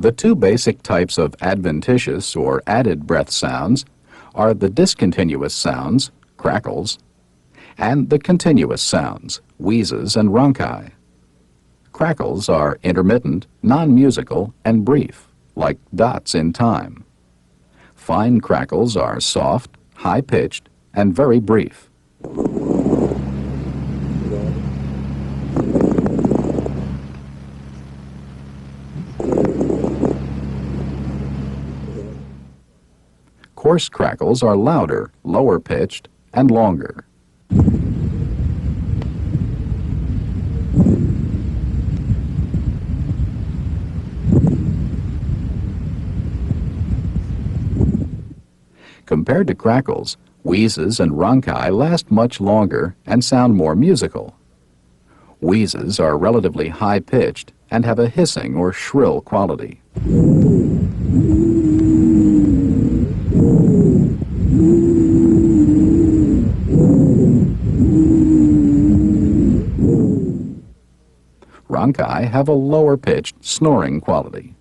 The two basic types of adventitious or added breath sounds are the discontinuous sounds, crackles, and the continuous sounds, wheezes and rhonchi. Crackles are intermittent, non-musical, and brief, like dots in time. Fine crackles are soft, high-pitched, and very brief. Coarse crackles are louder, lower-pitched, and longer. Compared to crackles, wheezes and rhonchi last much longer and sound more musical. Wheezes are relatively high-pitched and have a hissing or shrill quality. Rhonchi have a lower-pitched, snoring quality.